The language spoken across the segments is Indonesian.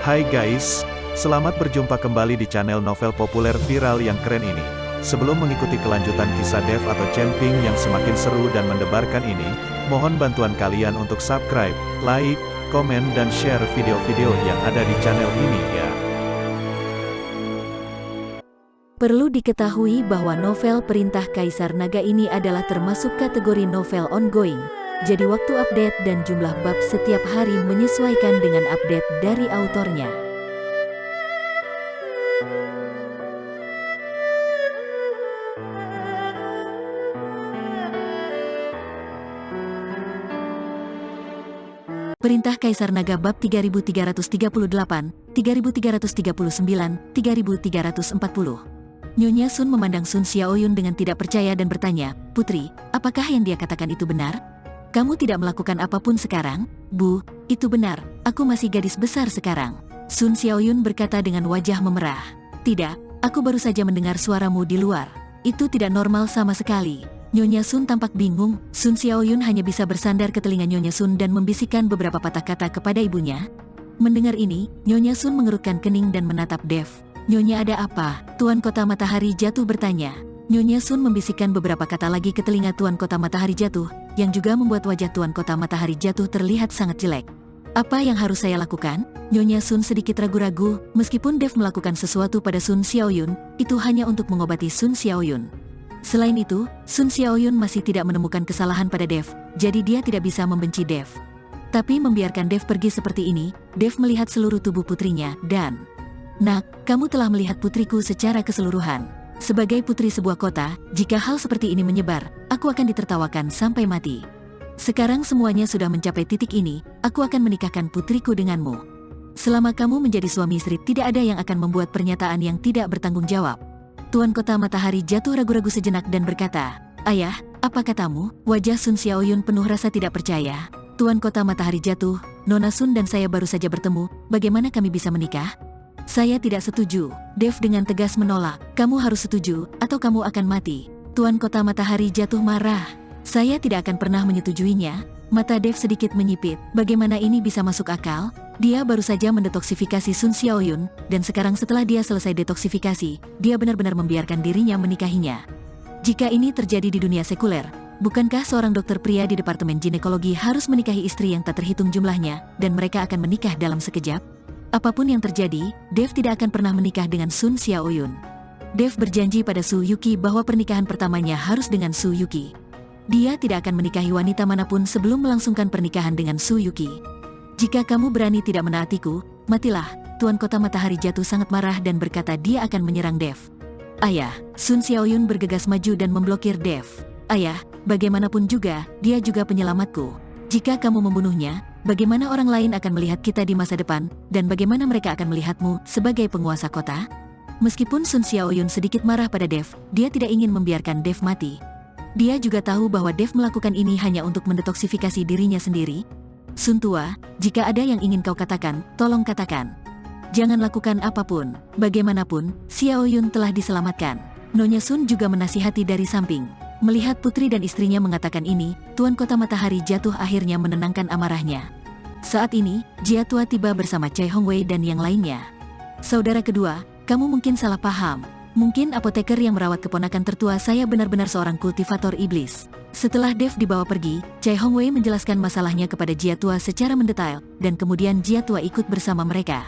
Hai guys, selamat berjumpa kembali di channel novel populer viral yang keren ini. Sebelum mengikuti kelanjutan kisah Dev atau Chen Ping yang semakin seru dan mendebarkan ini, mohon bantuan kalian untuk subscribe, like, komen dan share video-video yang ada di channel ini ya. Perlu diketahui bahwa novel Perintah Kaisar Naga ini adalah termasuk kategori novel ongoing. Jadi waktu update dan jumlah bab setiap hari menyesuaikan dengan update dari autornya. Perintah Kaisar Naga bab 3338, 3339, 3340. Nyonya Sun memandang Sun Xiaoyun dengan tidak percaya dan bertanya, "Putri, apakah yang dia katakan itu benar? Kamu tidak melakukan apapun sekarang?" "Bu, itu benar, aku masih gadis besar sekarang." Sun Xiaoyun berkata dengan wajah memerah. "Tidak, aku baru saja mendengar suaramu di luar. Itu tidak normal sama sekali." Nyonya Sun tampak bingung. Sun Xiaoyun hanya bisa bersandar ke telinga Nyonya Sun dan membisikkan beberapa patah kata kepada ibunya. Mendengar ini, Nyonya Sun mengerutkan kening dan menatap Dev. "Nyonya, ada apa?" Tuan Kota Matahari Jatuh bertanya. Nyonya Sun membisikkan beberapa kata lagi ke telinga Tuan Kota Matahari Jatuh, yang juga membuat wajah Tuan Kota Matahari Jatuh terlihat sangat jelek. "Apa yang harus saya lakukan?" Nyonya Sun sedikit ragu-ragu. Meskipun Dev melakukan sesuatu pada Sun Xiaoyun, itu hanya untuk mengobati Sun Xiaoyun. Selain itu, Sun Xiaoyun masih tidak menemukan kesalahan pada Dev, jadi dia tidak bisa membenci Dev. Tapi membiarkan Dev pergi seperti ini, Dev melihat seluruh tubuh putrinya dan... "Nak, kamu telah melihat putriku secara keseluruhan. Sebagai putri sebuah kota, jika hal seperti ini menyebar, aku akan ditertawakan sampai mati. Sekarang semuanya sudah mencapai titik ini, aku akan menikahkan putriku denganmu. Selama kamu menjadi suami istri, tidak ada yang akan membuat pernyataan yang tidak bertanggung jawab." Tuan Kota Matahari Jatuh ragu-ragu sejenak dan berkata, "Ayah, apa katamu?" Wajah Sun Xiaoyun penuh rasa tidak percaya. "Tuan Kota Matahari Jatuh, Nona Sun dan saya baru saja bertemu, bagaimana kami bisa menikah?" "Saya tidak setuju." Dev dengan tegas menolak. "Kamu harus setuju, atau kamu akan mati." Tuan Kota Matahari Jatuh marah. "Saya tidak akan pernah menyetujuinya." Mata Dev sedikit menyipit. Bagaimana ini bisa masuk akal? Dia baru saja mendetoksifikasi Sun Xiaoyun, dan sekarang setelah dia selesai detoksifikasi, dia benar-benar membiarkan dirinya menikahinya. Jika ini terjadi di dunia sekuler, bukankah seorang dokter pria di Departemen Ginekologi harus menikahi istri yang tak terhitung jumlahnya, dan mereka akan menikah dalam sekejap? Apapun yang terjadi, Dev tidak akan pernah menikah dengan Sun Xiaoyun. Dev berjanji pada Su Yuki bahwa pernikahan pertamanya harus dengan Su Yuki. Dia tidak akan menikahi wanita manapun sebelum melangsungkan pernikahan dengan Su Yuki. "Jika kamu berani tidak menaatiku, matilah." Tuan Kota Matahari Jatuh sangat marah dan berkata dia akan menyerang Dev. "Ayah," Sun Xiaoyun bergegas maju dan memblokir Dev. "Ayah, bagaimanapun juga, dia juga penyelamatku. Jika kamu membunuhnya, bagaimana orang lain akan melihat kita di masa depan, dan bagaimana mereka akan melihatmu sebagai penguasa kota?" Meskipun Sun Xiaoyun sedikit marah pada Dev, dia tidak ingin membiarkan Dev mati. Dia juga tahu bahwa Dev melakukan ini hanya untuk mendetoksifikasi dirinya sendiri. "Sun Tua, jika ada yang ingin kau katakan, tolong katakan. Jangan lakukan apapun. Bagaimanapun, Xiaoyun telah diselamatkan." Nyonya Sun juga menasihati dari samping. Melihat putri dan istrinya mengatakan ini, Tuan Kota Matahari Jatuh akhirnya menenangkan amarahnya. Saat ini, Jia Tua tiba bersama Chai Hongwei dan yang lainnya. "Saudara kedua, kamu mungkin salah paham. Mungkin apoteker yang merawat keponakan tertua saya benar-benar seorang kultivator iblis." Setelah Dev dibawa pergi, Chai Hongwei menjelaskan masalahnya kepada Jia Tua secara mendetail, dan kemudian Jia Tua ikut bersama mereka.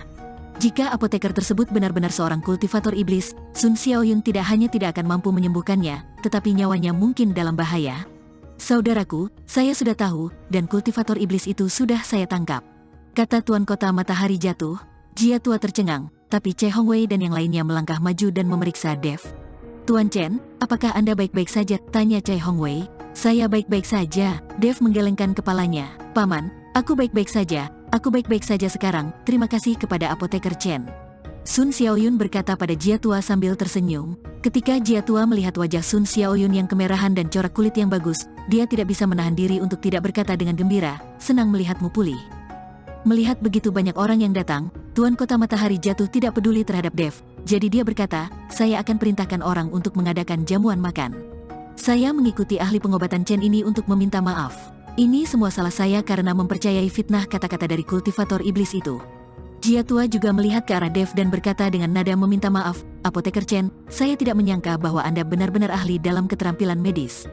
Jika apoteker tersebut benar-benar seorang kultivator iblis, Sun Xiaoyun tidak hanya tidak akan mampu menyembuhkannya, tetapi nyawanya mungkin dalam bahaya. "Saudaraku, saya sudah tahu, dan kultivator iblis itu sudah saya tangkap," kata Tuan Kota Matahari Jatuh. Jia Tua tercengang, tapi Chai Hongwei dan yang lainnya melangkah maju dan memeriksa Dev. "Tuan Chen, apakah Anda baik-baik saja?" tanya Chai Hongwei. "Saya baik-baik saja." Dev menggelengkan kepalanya. "Paman, aku baik-baik saja. Aku baik-baik saja sekarang, terima kasih kepada apoteker Chen." Sun Xiaoyun berkata pada Jia Tua sambil tersenyum. Ketika Jia Tua melihat wajah Sun Xiaoyun yang kemerahan dan corak kulit yang bagus, dia tidak bisa menahan diri untuk tidak berkata dengan gembira, "Senang melihatmu pulih." Melihat begitu banyak orang yang datang, Tuan Kota Matahari Jatuh tidak peduli terhadap Dev, jadi dia berkata, "Saya akan perintahkan orang untuk mengadakan jamuan makan. Saya mengikuti ahli pengobatan Chen ini untuk meminta maaf. Ini semua salah saya karena mempercayai fitnah kata-kata dari kultivator iblis itu. Jia tua juga melihat ke arah Dev dan berkata dengan nada meminta maaf, Apoteker Chen, saya tidak menyangka bahwa Anda benar-benar ahli dalam keterampilan medis.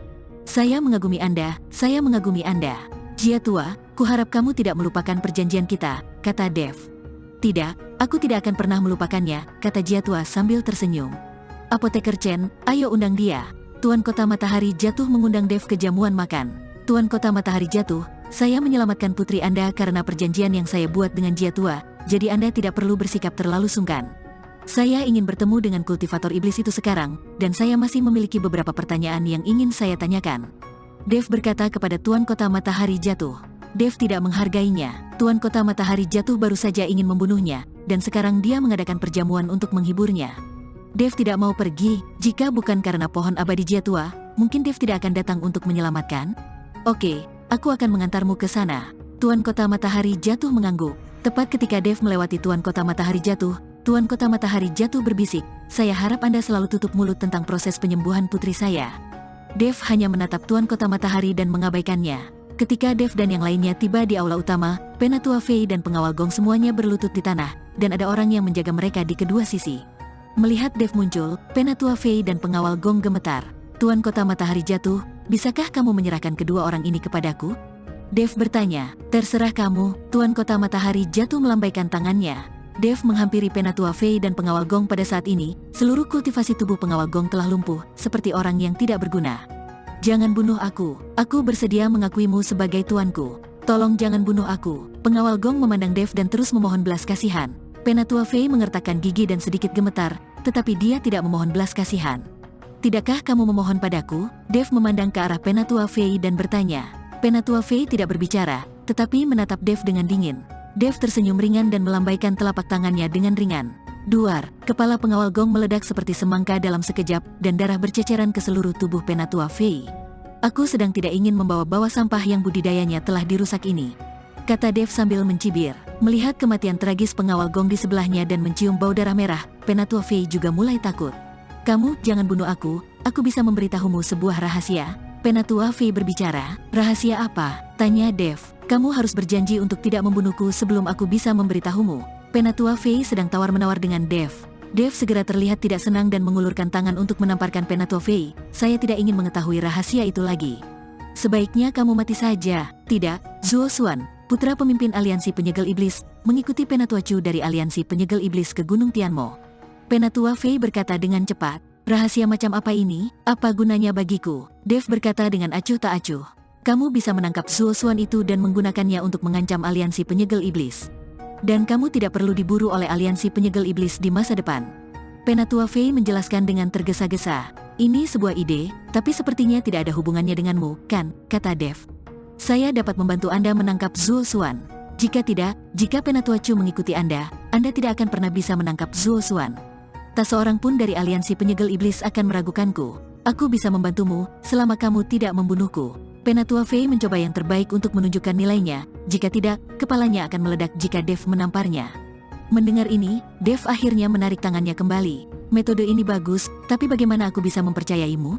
Saya mengagumi Anda, saya mengagumi Anda. Jia tua, kuharap kamu tidak melupakan perjanjian kita, kata Dev. Tidak, aku tidak akan pernah melupakannya, kata Jia tua sambil tersenyum. Apoteker Chen, ayo undang dia. Tuan Kota Matahari Jatuh mengundang Dev ke jamuan makan. Tuan Kota Matahari Jatuh, saya menyelamatkan putri Anda karena perjanjian yang saya buat dengan Jia tua, jadi Anda tidak perlu bersikap terlalu sungkan. Saya ingin bertemu dengan kultivator iblis itu sekarang, dan saya masih memiliki beberapa pertanyaan yang ingin saya tanyakan. Dev berkata kepada Tuan Kota Matahari Jatuh. Dev tidak menghargainya. Tuan Kota Matahari Jatuh baru saja ingin membunuhnya, dan sekarang dia mengadakan perjamuan untuk menghiburnya. Dev tidak mau pergi, jika bukan karena pohon abadi Jia tua, mungkin Dev tidak akan datang untuk menyelamatkan. Oke, aku akan mengantarmu ke sana. Tuan Kota Matahari Jatuh mengangguk. Tepat ketika Dev melewati Tuan Kota Matahari Jatuh, Tuan Kota Matahari Jatuh berbisik, saya harap Anda selalu tutup mulut tentang proses penyembuhan putri saya. Dev hanya menatap Tuan Kota Matahari dan mengabaikannya. Ketika Dev dan yang lainnya tiba di aula utama, Penatua Fei dan pengawal Gong semuanya berlutut di tanah, dan ada orang yang menjaga mereka di kedua sisi. Melihat Dev muncul, Penatua Fei dan pengawal Gong gemetar. Tuan Kota Matahari Jatuh, bisakah kamu menyerahkan kedua orang ini kepadaku? Dev bertanya, terserah kamu. Tuan Kota Matahari Jatuh melambaikan tangannya. Dev menghampiri Penatua Fei dan pengawal Gong pada saat ini, seluruh kultivasi tubuh pengawal Gong telah lumpuh, seperti orang yang tidak berguna. Jangan bunuh aku bersedia mengakuimu sebagai tuanku. Tolong jangan bunuh aku. Pengawal Gong memandang Dev dan terus memohon belas kasihan. Penatua Fei mengertakkan gigi dan sedikit gemetar, tetapi dia tidak memohon belas kasihan. Tidakkah kamu memohon padaku? Dev memandang ke arah Penatua Fei dan bertanya. Penatua Fei tidak berbicara, tetapi menatap Dev dengan dingin. Dev tersenyum ringan dan melambaikan telapak tangannya dengan ringan. Duar, kepala pengawal Gong meledak seperti semangka dalam sekejap, dan darah berceceran ke seluruh tubuh Penatua Fei. Aku sedang tidak ingin membawa-bawa sampah yang budidayanya telah dirusak ini, kata Dev sambil mencibir. Melihat kematian tragis pengawal Gong di sebelahnya dan mencium bau darah merah, Penatua Fei juga mulai takut. Kamu jangan bunuh aku bisa memberitahumu sebuah rahasia. Penatua Fei berbicara. Rahasia apa? Tanya Dev. Kamu harus berjanji untuk tidak membunuhku sebelum aku bisa memberitahumu. Penatua Fei sedang tawar-menawar dengan Dev. Dev segera terlihat tidak senang dan mengulurkan tangan untuk menamparkan Penatua Fei. Saya tidak ingin mengetahui rahasia itu lagi. Sebaiknya kamu mati saja. Tidak, Zuo Xuan, putra pemimpin aliansi penyegel iblis, mengikuti Penatua Chu dari aliansi penyegel iblis ke Gunung Tianmo. Penatua Fei berkata dengan cepat. Rahasia macam apa ini? Apa gunanya bagiku? Dev berkata dengan acuh tak acuh. Kamu bisa menangkap Zuo Xuan itu dan menggunakannya untuk mengancam aliansi penyegel iblis. Dan kamu tidak perlu diburu oleh aliansi penyegel iblis di masa depan. Penatua Fei menjelaskan dengan tergesa-gesa. Ini sebuah ide, tapi sepertinya tidak ada hubungannya denganmu, kan? Kata Dev. Saya dapat membantu Anda menangkap Zuo Xuan. Jika tidak, jika Penatua Chu mengikuti Anda tidak akan pernah bisa menangkap Zuo Xuan. Tak seorang pun dari aliansi penyegel iblis akan meragukanku. Aku bisa membantumu, selama kamu tidak membunuhku. Penatua Fei mencoba yang terbaik untuk menunjukkan nilainya, jika tidak, kepalanya akan meledak jika Dev menamparnya. Mendengar ini, Dev akhirnya menarik tangannya kembali. Metode ini bagus, tapi bagaimana aku bisa mempercayaimu?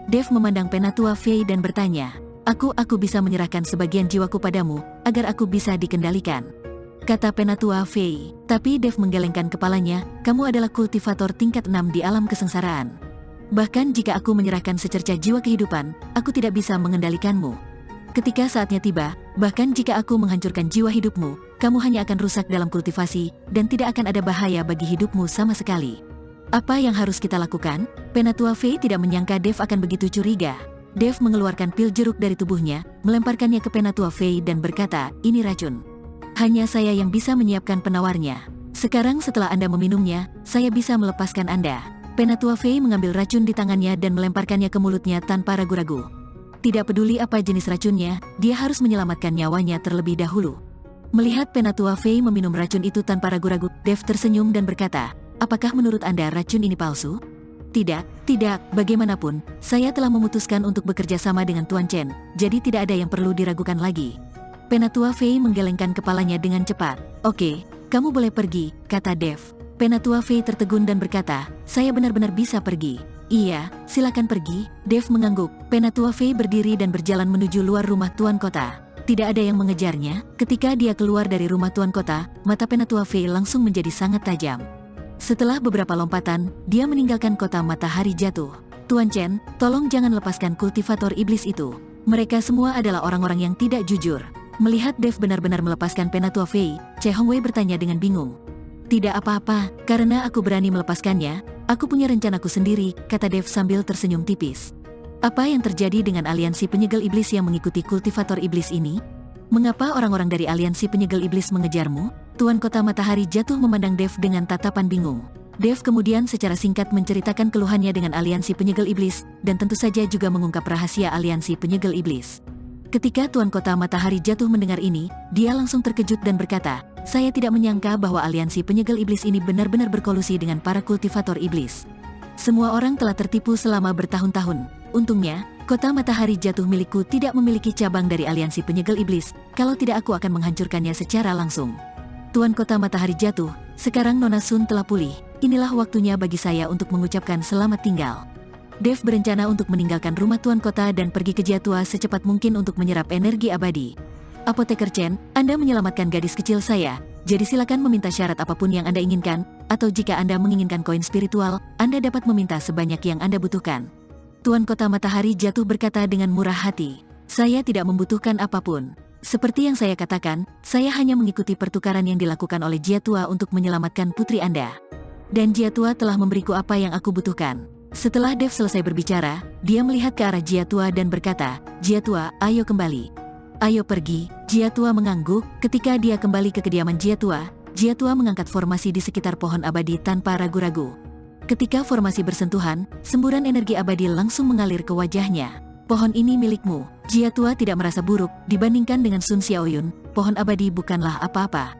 Dev memandang Penatua Fei dan bertanya. Aku bisa menyerahkan sebagian jiwaku padamu, agar aku bisa dikendalikan, kata Penatua Fei. Tapi Dev menggelengkan kepalanya, kamu adalah kultivator tingkat 6 di alam kesengsaraan. Bahkan jika aku menyerahkan secercah jiwa kehidupan, aku tidak bisa mengendalikanmu. Ketika saatnya tiba, bahkan jika aku menghancurkan jiwa hidupmu, kamu hanya akan rusak dalam kultivasi, dan tidak akan ada bahaya bagi hidupmu sama sekali. Apa yang harus kita lakukan? Penatua Fei tidak menyangka Dev akan begitu curiga. Dev mengeluarkan pil jeruk dari tubuhnya, melemparkannya ke Penatua Fei dan berkata, ini racun. Hanya saya yang bisa menyiapkan penawarnya. Sekarang setelah Anda meminumnya, saya bisa melepaskan Anda. Penatua Fei mengambil racun di tangannya dan melemparkannya ke mulutnya tanpa ragu-ragu. Tidak peduli apa jenis racunnya, dia harus menyelamatkan nyawanya terlebih dahulu. Melihat Penatua Fei meminum racun itu tanpa ragu-ragu, Dev tersenyum dan berkata, apakah menurut Anda racun ini palsu? Tidak, bagaimanapun, saya telah memutuskan untuk bekerja sama dengan Tuan Chen, jadi tidak ada yang perlu diragukan lagi. Penatua Fei menggelengkan kepalanya dengan cepat. Oke, kamu boleh pergi, kata Dev. Penatua Fei tertegun dan berkata, saya benar-benar bisa pergi. Iya, silakan pergi. Dev mengangguk. Penatua Fei berdiri dan berjalan menuju luar rumah Tuan Kota. Tidak ada yang mengejarnya. Ketika dia keluar dari rumah tuan kota, mata Penatua Fei langsung menjadi sangat tajam. Setelah beberapa lompatan, dia meninggalkan kota matahari jatuh. Tuan Chen, tolong jangan lepaskan kultivator iblis itu. Mereka semua adalah orang-orang yang tidak jujur. Melihat Dev benar-benar melepaskan Penatua Fei, Che Hongwei bertanya dengan bingung. Tidak apa-apa, karena aku berani melepaskannya, aku punya rencanaku sendiri, kata Dev sambil tersenyum tipis. Apa yang terjadi dengan aliansi penyegel iblis yang mengikuti kultivator iblis ini? Mengapa orang-orang dari aliansi penyegel iblis mengejarmu? Tuan kota matahari jatuh memandang Dev dengan tatapan bingung. Dev kemudian secara singkat menceritakan keluhannya dengan aliansi penyegel iblis, dan tentu saja juga mengungkap rahasia aliansi penyegel iblis. Ketika Tuan Kota Matahari jatuh mendengar ini, dia langsung terkejut dan berkata, saya tidak menyangka bahwa aliansi penyegel iblis ini benar-benar berkolusi dengan para kultivator iblis. Semua orang telah tertipu selama bertahun-tahun. Untungnya, Kota Matahari Jatuh milikku tidak memiliki cabang dari aliansi penyegel iblis, kalau tidak aku akan menghancurkannya secara langsung. Tuan Kota Matahari Jatuh, sekarang Nona Sun telah pulih, inilah waktunya bagi saya untuk mengucapkan selamat tinggal. Dev berencana untuk meninggalkan rumah Tuan Kota dan pergi ke Jiatua secepat mungkin untuk menyerap energi abadi. Apoteker Chen, Anda menyelamatkan gadis kecil saya, jadi silakan meminta syarat apapun yang Anda inginkan, atau jika Anda menginginkan koin spiritual, Anda dapat meminta sebanyak yang Anda butuhkan. Tuan Kota Matahari Jatuh berkata dengan murah hati, saya tidak membutuhkan apapun. Seperti yang saya katakan, saya hanya mengikuti pertukaran yang dilakukan oleh Jiatua untuk menyelamatkan putri Anda. Dan Jiatua telah memberiku apa yang aku butuhkan. Setelah Dev selesai berbicara, dia melihat ke arah Jiatua dan berkata, Jiatua, ayo kembali. Ayo pergi. Jiatua mengangguk. Ketika dia kembali ke kediaman Jiatua, Jiatua mengangkat formasi di sekitar pohon abadi tanpa ragu-ragu. Ketika formasi bersentuhan, semburan energi abadi langsung mengalir ke wajahnya. Pohon ini milikmu. Jiatua tidak merasa buruk, dibandingkan dengan Sun Xiaoyun, pohon abadi bukanlah apa-apa.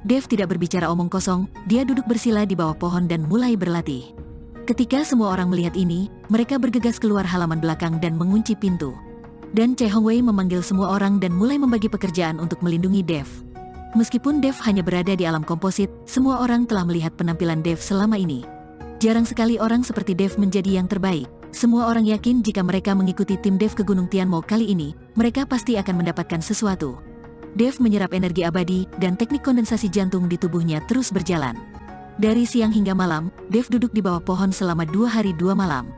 Dev tidak berbicara omong kosong, dia duduk bersila di bawah pohon dan mulai berlatih. Ketika semua orang melihat ini, mereka bergegas keluar halaman belakang dan mengunci pintu. Dan Che Hongwei memanggil semua orang dan mulai membagi pekerjaan untuk melindungi Dev. Meskipun Dev hanya berada di alam komposit, semua orang telah melihat penampilan Dev selama ini. Jarang sekali orang seperti Dev menjadi yang terbaik. Semua orang yakin jika mereka mengikuti tim Dev ke Gunung Tianmo kali ini, mereka pasti akan mendapatkan sesuatu. Dev menyerap energi abadi, dan teknik kondensasi jantung di tubuhnya terus berjalan. Dari siang hingga malam, Dev duduk di bawah pohon selama 2 hari 2 malam.